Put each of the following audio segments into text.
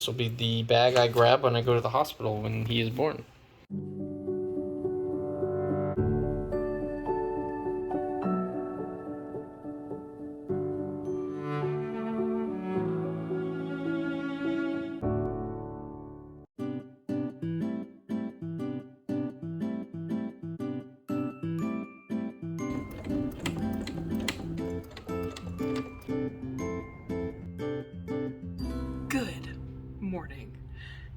This will be the bag I grab when I go to the hospital when he is born. Good morning,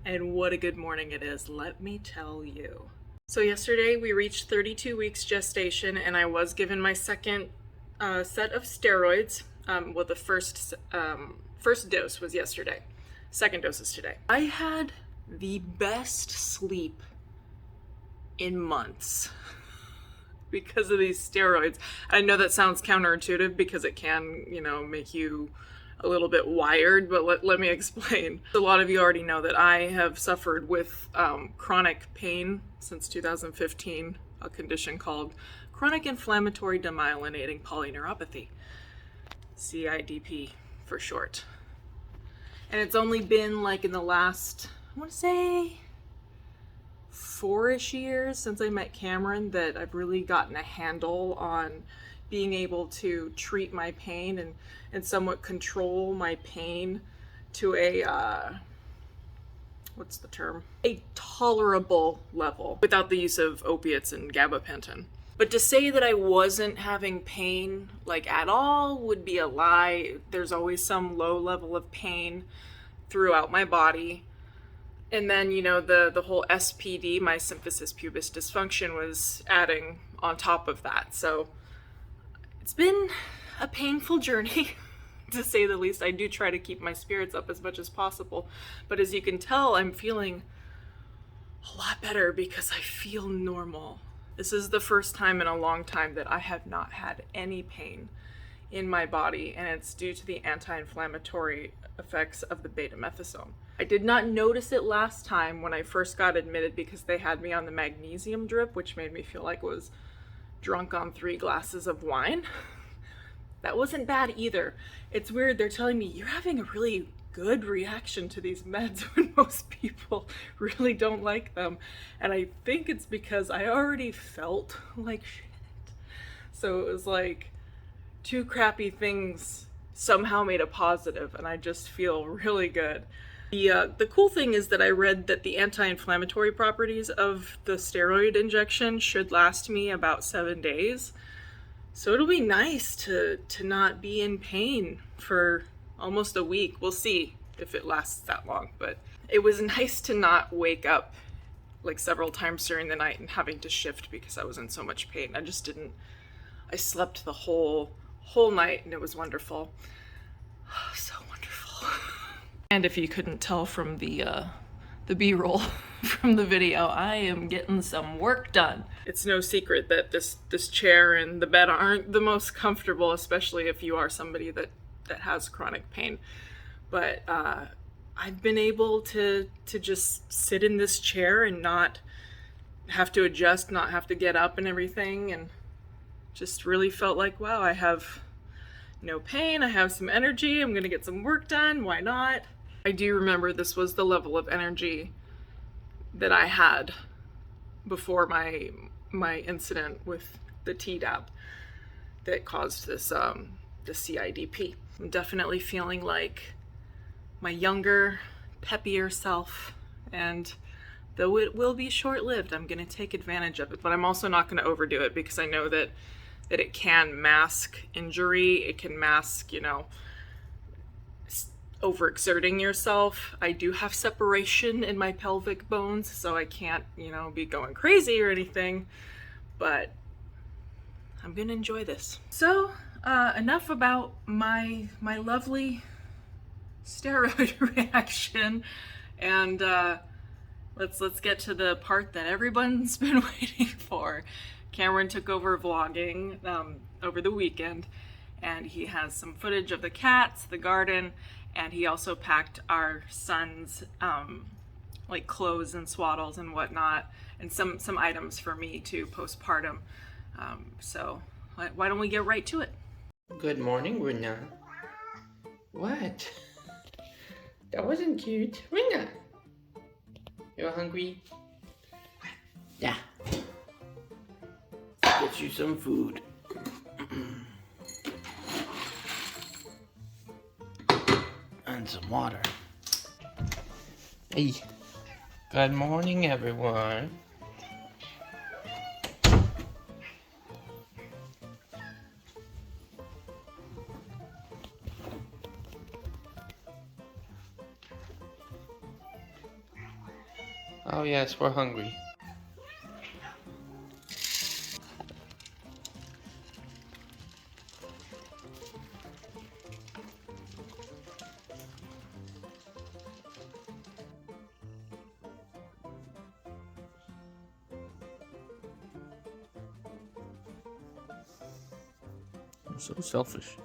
and what a good morning it is, let me tell you. So yesterday we reached 32 weeks gestation, and I was given my second set of steroids. Well, the first dose was yesterday. Second dose is today. I had the best sleep in months because of these steroids. I know that sounds counterintuitive because it can, make you a little bit wired, but let me explain. A lot of you already know that I have suffered with chronic pain since 2015, a condition called chronic inflammatory demyelinating polyneuropathy, CIDP for short. And it's only been like in the last, I want to say 4-ish years since I met Kameron that I've really gotten a handle on being able to treat my pain and somewhat control my pain to a, what's the term? A tolerable level without the use of opiates and gabapentin. But to say that I wasn't having pain like at all would be a lie. There's always some low level of pain throughout my body. And then, the whole SPD, my symphysis pubis dysfunction, was adding on top of that. So it's been a painful journey, to say the least. I do try to keep my spirits up as much as possible. But as you can tell, I'm feeling a lot better because I feel normal. This is the first time in a long time that I have not had any pain in my body, and it's due to the anti-inflammatory effects of the betamethasone. I did not notice it last time when I first got admitted because they had me on the magnesium drip, which made me feel like I was drunk on 3 glasses of wine. That wasn't bad either. It's weird, they're telling me you're having a really good reaction to these meds when most people really don't like them. And I think it's because I already felt like shit. So it was like 2 crappy things somehow made a positive, and I just feel really good. The cool thing is that I read that the anti-inflammatory properties of the steroid injection should last me about 7 days. So it'll be nice to not be in pain for almost a week. We'll see if it lasts that long, but it was nice to not wake up like several times during the night and having to shift because I was in so much pain. I slept the whole night, and it was wonderful. So wonderful. And if you couldn't tell from the B-roll from the video, I am getting some work done. It's no secret that this chair and the bed aren't the most comfortable, especially if you are somebody that has chronic pain. But I've been able to just sit in this chair and not have to adjust, not have to get up and everything, and just really felt like, wow, I have no pain, I have some energy, I'm gonna get some work done, why not? I do remember this was the level of energy that I had before my incident with the Tdap that caused this the CIDP. I'm definitely feeling like my younger, peppier self, and though it will be short-lived, I'm gonna take advantage of it, but I'm also not gonna overdo it because I know that it can mask injury, it can mask, overexerting yourself. I do have separation in my pelvic bones, so I can't, be going crazy or anything, but I'm gonna enjoy this. So, enough about my lovely steroid reaction, and let's get to the part that everyone's been waiting for. Kameron took over vlogging over the weekend, and he has some footage of the cats, the garden, and he also packed our son's like clothes and swaddles and whatnot, and some items for me to postpartum. So why don't we get right to it? Good morning, Runa. What? That wasn't cute. Ringa. You're hungry? Yeah. Get you some food. And some water. Hey. Good morning, everyone. Oh yes, we're hungry. I'm so selfish.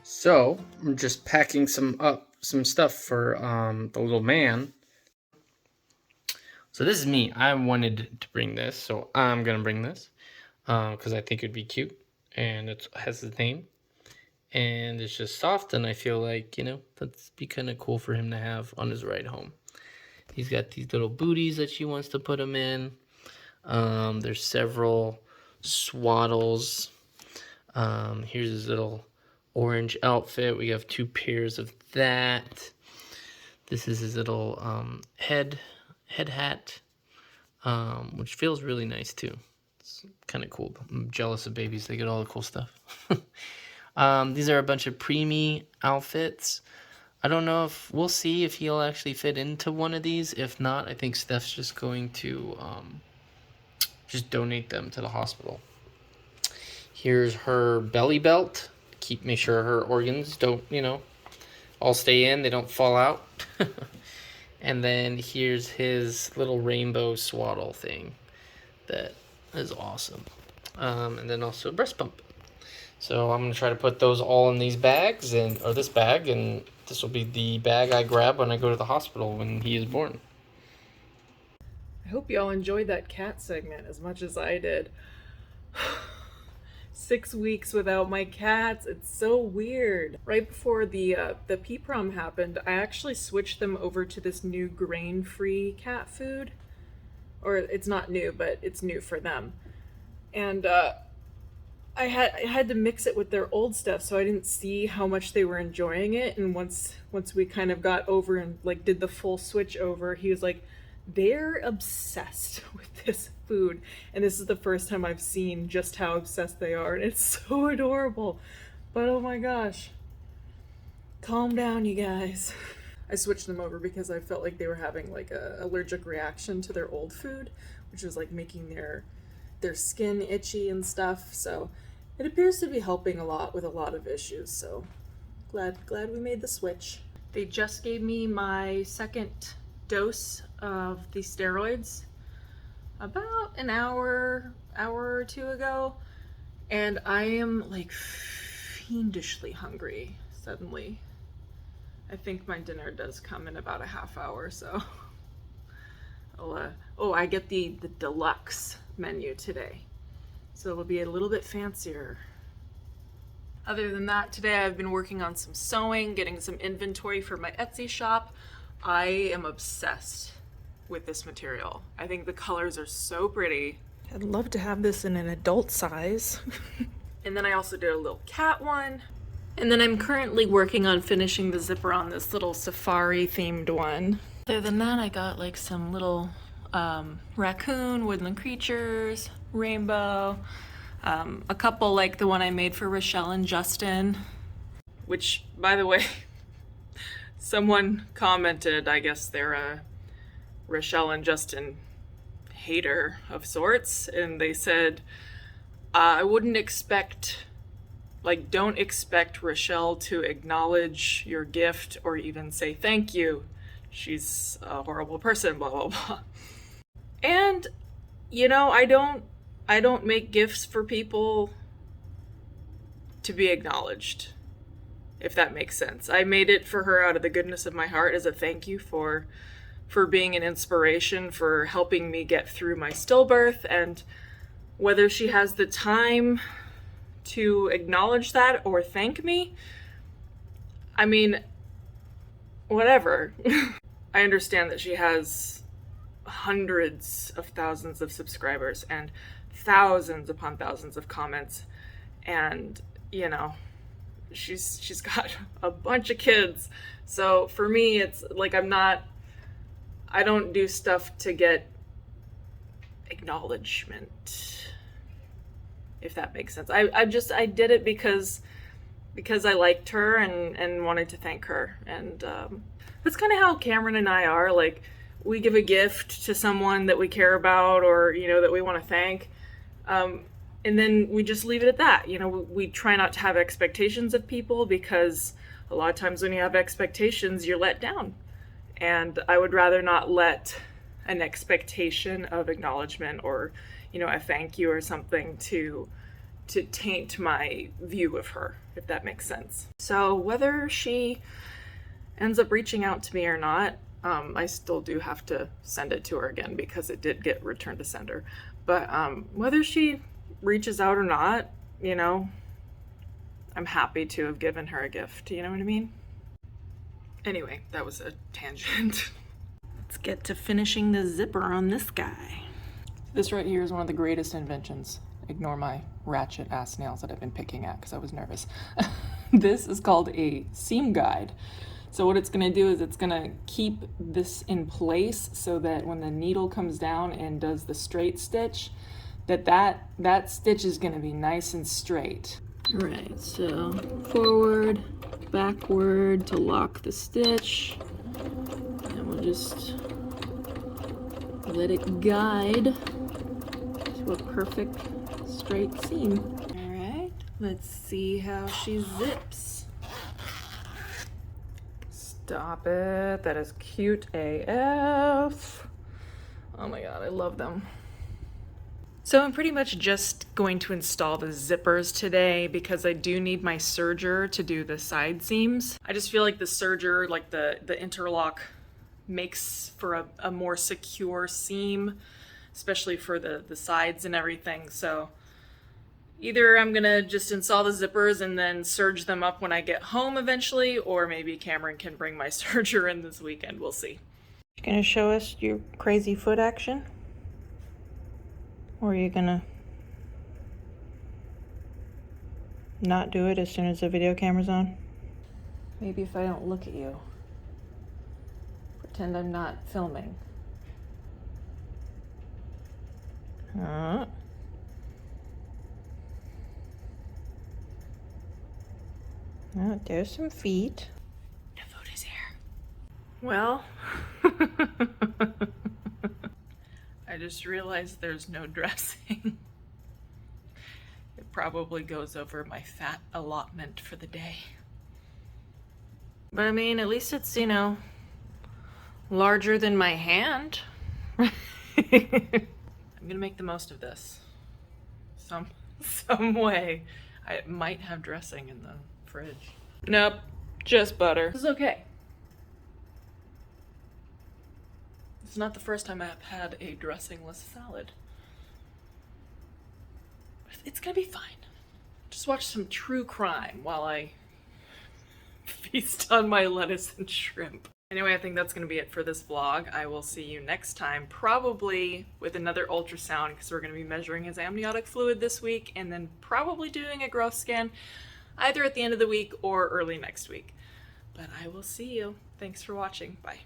So I'm just packing some stuff for the little man. So this is me. I wanted to bring this, so I'm gonna bring this because I think it'd be cute, and it has his name, and it's just soft, and I feel like, you know, that'd be kind of cool for him to have on his ride home. He's got these little booties that she wants to put him in. There's several swaddles. Here's his little orange outfit. We have 2 pairs of that. This is his little head hat, which feels really nice too. It's kind of cool. I'm jealous of babies. They get all the cool stuff. These are a bunch of preemie outfits. I don't know if we'll see if he'll actually fit into one of these. If not, I think Steph's just going to just donate them to the hospital. Here's her belly belt. Make sure her organs don't, you know, all stay in. They don't fall out. And then here's his little rainbow swaddle thing. That is awesome. And then also a breast pump. So I'm going to try to put those all in these bags, or this bag, and this will be the bag I grab when I go to the hospital when he is born. I hope y'all enjoyed that cat segment as much as I did. 6 weeks without my cats. It's so weird. Right before the pee prom happened, I actually switched them over to this new grain-free cat food. Or it's not new, but it's new for them. And I had to mix it with their old stuff, so I didn't see how much they were enjoying it. And once we kind of got over and like did the full switch over, he was like, they're obsessed with this food, and this is the first time I've seen just how obsessed they are, and it's so adorable. But oh my gosh, calm down, you guys. I switched them over because I felt like they were having like a allergic reaction to their old food, which was like making their skin itchy and stuff. So it appears to be helping a lot with a lot of issues. So glad we made the switch. They just gave me my second dose of the steroids about an hour or 2 ago, and I am like fiendishly hungry suddenly. I think my dinner does come in about a half hour, so I get the deluxe menu today, so it'll be a little bit fancier. Other than that, today I've been working on some sewing, getting some inventory for my Etsy shop. I am obsessed with this material. I think the colors are so pretty. I'd love to have this in an adult size. And then I also did a little cat one. And then I'm currently working on finishing the zipper on this little safari themed one. Other than that, I got like some little raccoon, woodland creatures, rainbow. A couple like the one I made for Rochelle and Justin, which, by the way, someone commented, I guess they're a Rochelle and Justin hater of sorts, and they said, I wouldn't expect, like, don't expect Rochelle to acknowledge your gift or even say thank you. She's a horrible person, blah, blah, blah. And, you know, I don't make gifts for people to be acknowledged, if that makes sense. I made it for her out of the goodness of my heart as a thank you for being an inspiration, for helping me get through my stillbirth, and whether she has the time to acknowledge that or thank me, I mean, whatever. I understand that she has hundreds of thousands of subscribers and thousands upon thousands of comments, and you know, she's got a bunch of kids. So for me, it's like I don't do stuff to get acknowledgement, if that makes sense. I did it because I liked her and wanted to thank her. And that's kind of how Kameron and I are. Like, we give a gift to someone that we care about, or, you know, that we want to thank. And then we just leave it at that. You know, we try not to have expectations of people, because a lot of times when you have expectations, you're let down. And I would rather not let an expectation of acknowledgement or, you know, a thank you or something to taint my view of her, if that makes sense. So whether she ends up reaching out to me or not, I still do have to send it to her again, because it did get returned to sender. But whether she reaches out or not, you know, I'm happy to have given her a gift. You know what I mean? Anyway, that was a tangent. Let's get to finishing the zipper on this guy. This right here is one of the greatest inventions. Ignore my ratchet ass nails that I've been picking at because I was nervous. This is called a seam guide. So what it's gonna do is it's gonna keep this in place so that when the needle comes down and does the straight stitch, that stitch is gonna be nice and straight. All right, so forward, backward to lock the stitch, and we'll just let it guide to a perfect straight seam. All right, let's see how she zips. Stop it, that is cute AF. Oh my God, I love them. So I'm pretty much just going to install the zippers today, because I do need my serger to do the side seams. I just feel like the serger, like the interlock, makes for a more secure seam, especially for the sides and everything. So either I'm gonna just install the zippers and then serge them up when I get home eventually, or maybe Kameron can bring my serger in this weekend. We'll see. You gonna show us your crazy foot action? Or are you gonna not do it as soon as the video camera's on? Maybe if I don't look at you. Pretend I'm not filming. Oh, there's some feet. The food is here. Well, I just realized there's no dressing. It probably goes over my fat allotment for the day. But I mean, at least it's, you know, larger than my hand. I'm gonna make the most of this. Some way. I might have dressing in the fridge. Nope, just butter. This is okay. It's not the first time I've had a dressingless salad. It's gonna be fine. Just watch some true crime while I feast on my lettuce and shrimp. Anyway, I think that's gonna be it for this vlog. I will see you next time, probably with another ultrasound, because we're gonna be measuring his amniotic fluid this week, and then probably doing a growth scan either at the end of the week or early next week. But I will see you. Thanks for watching. Bye.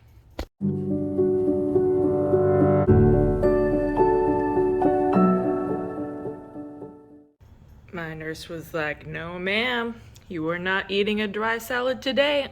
nurse was like, "No, ma'am, you are not eating a dry salad today.